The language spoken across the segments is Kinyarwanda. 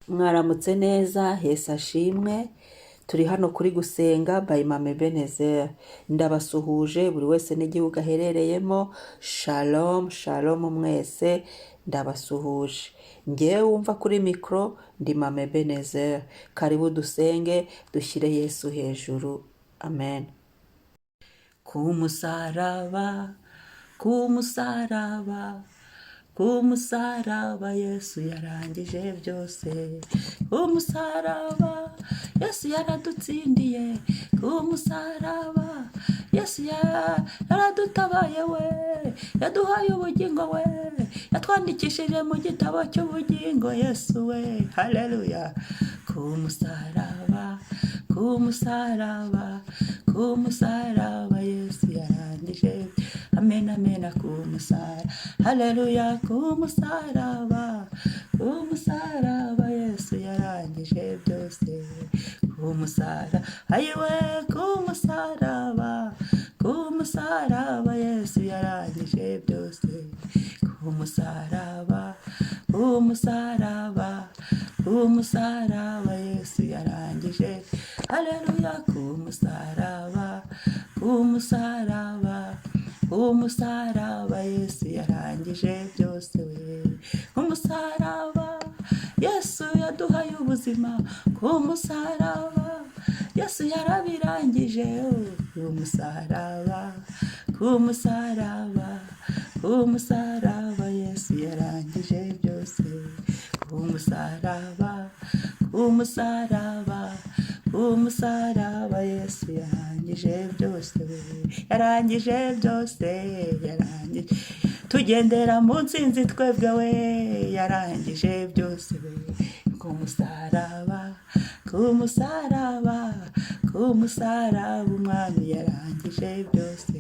Mwaramutse neza, Yesu ashimwe. Turi hano kuri gusenga by Mama Ebenezer. Ndabasuhuje buri wese n'igihugu aherereyemo. Shalom, shalom mwese. Ndabasuhuje. Ngewe wumva kuri mikro ndi Mama Ebenezer. Karibu dusenge, dushyire Yesu hejuru. Amen. Ku musaraba, ku musaraba, ku musaraba Yesu yarangije byose. Ku musaraba Yesu yaradutsindiye. Ku musaraba Yesu yaradutabaye we. Yaduhaye ubugingo we. Yatwandikishije mu gitabo cy'ubugingo Yesu we. Haleluya. Ku musaraba, ku musaraba, ku musaraba Yesu yarangije. Amen, amen. Ku musaraba. Haleluya. Ku musaraba, ku musaraba Yesu yarangije byose. Ku musaraba, ayiwe ku musaraba, ku musaraba Yesu yarangije byose. Ku musaraba, ku musaraba, ku musaraba Yesu yarangije. Haleluya. Ku musaraba, ku musaraba, ku musaraba Yesu yarangije byose we. Ku musaraba Yesu yaduhaye ubuzima. Ku musaraba Yesu yarabirangije. Ku musaraba, ku musaraba, ku musaraba Yesu yarangije byose. Ku musaraba, ku musaraba, ku musaraba Yesu yarangije byose we. Yarangije byose, yarangije. Tugendera mu nsinzi twebwe we. Yarangije byose we. Ku musaraba, ku musaraba, ku musaraba umwami yarangije byose.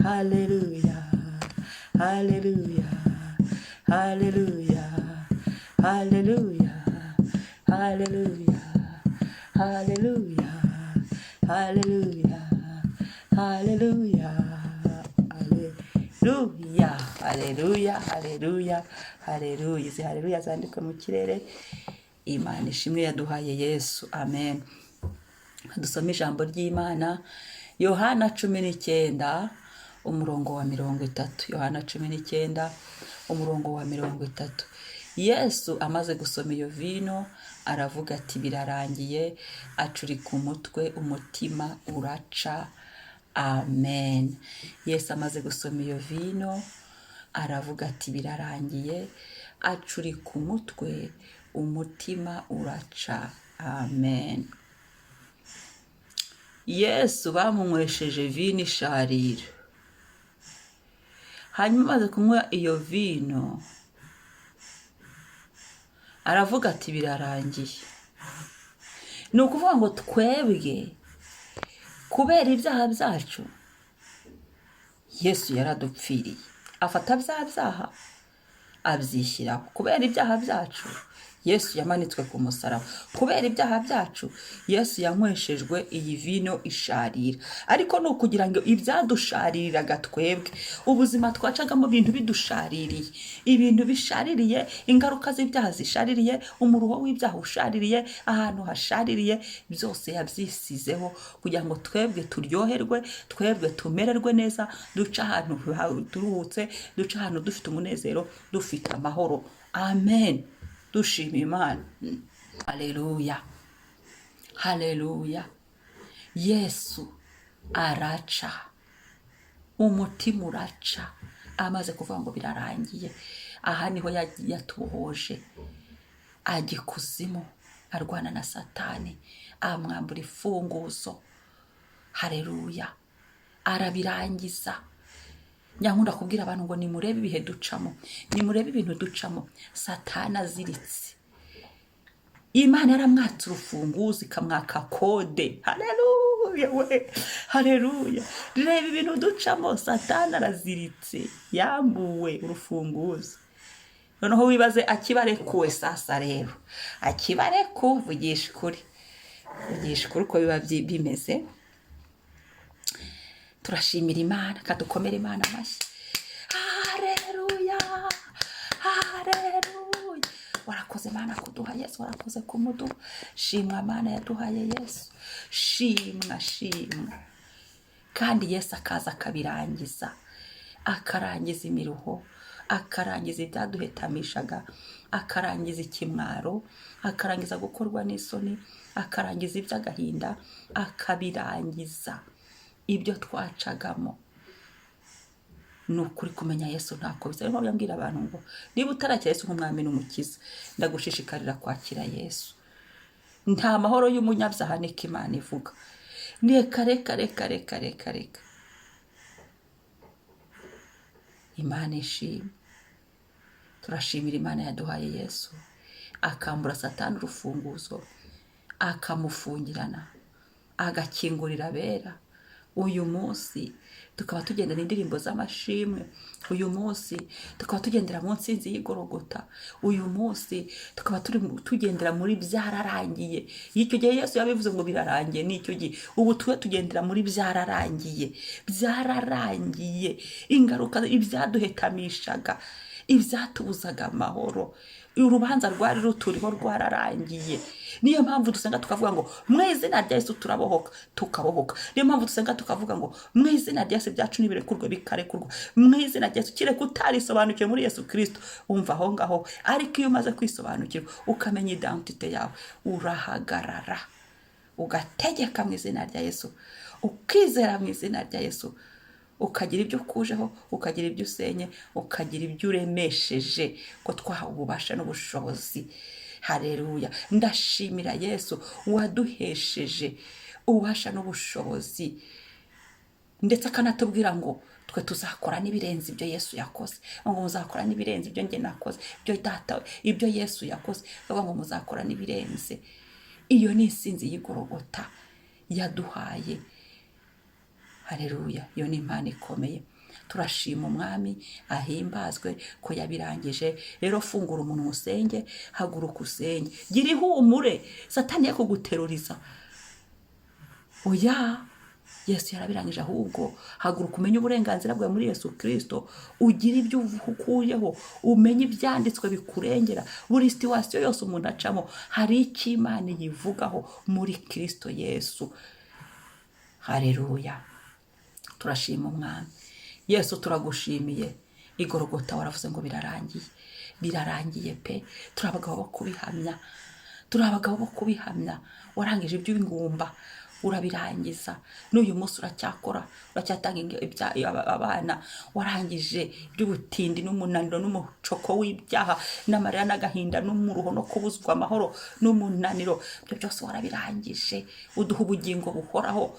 Haleluya, haleluya, haleluya, haleluya, haleluya, haleluya, haleluya, haleluya, haleluya, haleluya, haleluya, haleluya. Izi haleluya zandikwe mu kirere. Imana ishimwe yaduhaye Yesu. Amen. Dusome ijambo ry'Imana. Yohana 19 umurongo wa 30. Yohana 19 umurongo wa 30. Yesu amaze gusoma iyo vino aravuga ati birarangiye, acurika umutwe, umutima uraca. Amen. Yesu amaze gusoma iyo vino aravuga ati birarangiye, acurika umutwe, umutima uraca. Amen. Yesu bamunywesheje vino isharira. Hanyuma amaze kunywa iyo vino aravuga ati birarangiye. Ni ukuvuga ngo twebwe kubera ibyaha byacu Yesu yaradupfiriye, afata bya byaha abyishyiraho. Kubera ibyaha byacu Yesu yamanitswe ku musaraba. Kubera ibyaha byacu Yesu yanyweshejwe iyi vino isharira. Ariko ni ukugira ngo ibyadushaririraga twebwe, ubuzima twacagamo ibintu bidushaririye, ibintu bishaririye, ingaruka z'ibyaha zishaririye, umuruho w'ibyaha ushaririye, ahantu hashaririye, byose yabyisizeho kugira ngo twebwe turyoherwe, twebwe tumererwe neza, duce ahantu turuhutse, duce ahantu dufite umunezero, dufite amahoro. Amen. Dushima Imana. Haleluya, haleluya. Yesu araca, umutima uraca. Amaze kuvuga ngo birarangiye, aha niho yatubohoje. Ajya ikuzimu arwana na Satani, amwambura ifunguzo. Haleluya. Arabirangiza. Nyankunda kubwira abantu ngo nimurebe ibihe ducamo, nimurebe ibintu ducamo. Satani aziritse, Imana yaramwatse urufunguzo ikamwaka kode. Haleluya we, haleluya. Reba ibintu ducamo, Satani araziritse, yambuwe urufunguzo. Noneho wibaze akibarekuwe sasa rero. Akibareku vugisha ukuri, vugisha ukuri uko biba bimeze. Turashimira Imana, kadukomera Imana amashyi. Haleluya, haleluya, warakoze Mana kuduha Yesu, warakoze kumuduha. Shimwa Mana yaduhaye Yesu, shimwa. Kandi Yesu akaza akabirangiza, akarangiza imiruho, akarangiza ibyaduhetamishaga, akarangiza ikimwaro, akarangiza gukorwa n'isoni, akarangiza iby'agahinda, akabirangiza ibyo twacagamo. Ni ukuri kumenya Yesu ntako bisa. Niyo yambwira abantu ngo niba utarakira Yesu nk'umwami n'umukiza, ndagushishikarira kwakira Yesu. Nta mahoro y'umunyabyaha niko Imana ivuga. Reka. Imana ishimwe. Turashimira Imana yaduhaye Yesu, akambura Satani urufunguzo, akamufungirana, agakingurira abera. Uyu munsi tukaba tugendera indirimbo z'amashimwe. Uyu munsi tukaba tugendera mu nsinzi y'igorogota. Uyu munsi tukaba tugendera muri byararangiye. Icyo gihe Yesu yabivuze ngo birarangiye, n'icyo gihe ubu tugendera muri byararangiye. Ingaruka ibyaduhetamishaga, ibyatubuzaga amahoro, urubanza rwari ruturiho rwararangiye. Niyo mpamvu dusenga tukavuga ngo mu izina rya Yesu turabohoka, tukabohoka. Niyo mpamvu dusenga tukavuga ngo mu izina rya Yesu byacu nibirekurwe bikarekurwa. Mu izina rya Yesu kireka utarisobanukiwe muri Yesu Kristo, umva aho ngaho. Ariko iyo umaze kwisobanukirwa ukamenya identite yawe, urahagarara ugategeka mu izina rya Yesu, ukizera mu izina rya Yesu, ukagira ibyo ukujeho, ukagira ibyo usenye, ukagira ibyo uremesheje, ko twahawe ububasha n'ubushobozi. Haleluya. Ndashimira Yesu waduhesheje ububasha n'ubushobozi, ndetse akanatubwira ngo twe tuzakora n'ibirenze ibyo Yesu yakoze. Ngo muzakora n'ibirenze ibyo njye nakoze, ibyo data, ibyo Yesu yakoze, ngo muzakora n'ibirenze. Iyo ni insinzi y'igorogota yaduhaye. Haleluya. Iyo ni impano ikomeye. Turashima umwami, ahimbazwe ko yabirangije. Rero fungura umuntu usenge, haguruka usenge, gira ihumure, Satani yakuguteruriza. Oya, Yesu yarabirangije. Ahubwo haguruka umenye uburenganzira bwawe muri Yesu Kristo, ugira ibyo ukuyeho, umenye ibyanditswe bikurengera. Buri situwasiyo yose umuntu acamo hari icyo Imana yivugaho muri Kristo Yesu. Haleluya. Turashima umwami Yesu, turagushimiye. Igorogota waravuze ngo birarangiye pe. Turabagabo bo kubihamya, warangije iby'ingumba, urabirangiza. N'uyu munsi uracyatanga abana, warangije iby'ubutindi n'umunaniro n'umucoko w'ibyaha n'amarira n'agahinda n'umuruho no kubuzwa amahoro n'umunaniro. Ibyo byose warabirangije, uduha ubugingo buhoraho.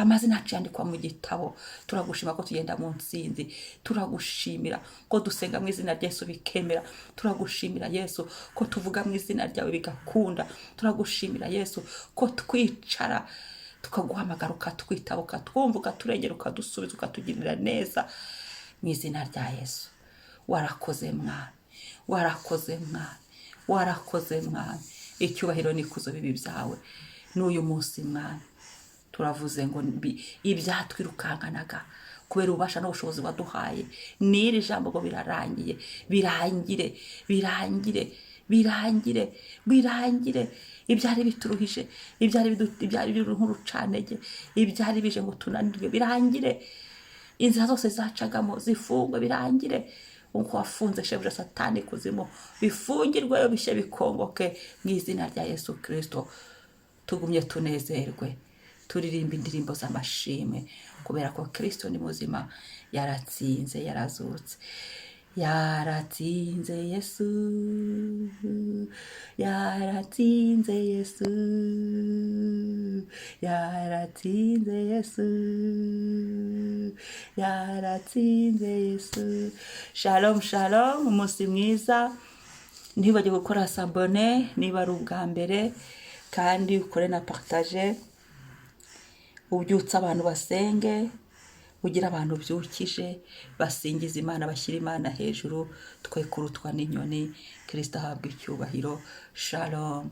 Amazina yacu yandikwa mu gitabo. Turagushima ko tugenda mu nsinzi. Turagushimira ko dusenga mu izina rya Yesu bikemera. Turagushimira Yesu ko tuvuga mu izina ryawe bigakunda. Turagushimira Yesu ko twicara tukaguhamagara, ukatwitaba, ukatwumva, ukaturengera, ukadusubiza, ukatugirira neza mu izina rya Yesu. Warakoze mwami. Icyubahiro n'ikuzo bibi byawe n'uyu munsi mwami. Turavuze ngo ibyatwirukankanaga kubera ububasha n'ubushobozi waduhaye, n'iri jambo ngo birarangire. Ibyari bituruhije, ibyari biri nk'urucanege, ibyari bije ngo tunanirwe, birangire. Inzira zose zacagamo zifungwe, birangire. Uko wafunze shebuja Satani kuzimu, bifungirweyo, bishye bikongoke mu izina rya Yesu Kristo. Tugumye tunezerwe, turirimba indirimbo z'amashimwe, kubera ko Kristo ni muzima, yaratsinze, yarazutse. Yaratsinze Yesu, yaratsinze Yesu, yaratsinze Yesu, yaratsinze Yesu. Shalom shalom, umunsi mwiza. Ntibajye gukora sabone niba ari ubwa mbere, kandi ukore na partage, ubyutsa abantu basenge, ugira abantu byukije, basingiza Imana, bashyira Imana hejuru, twe kurutwa n'inyoni. Kristo ahabwa icyubahiro. Shalom.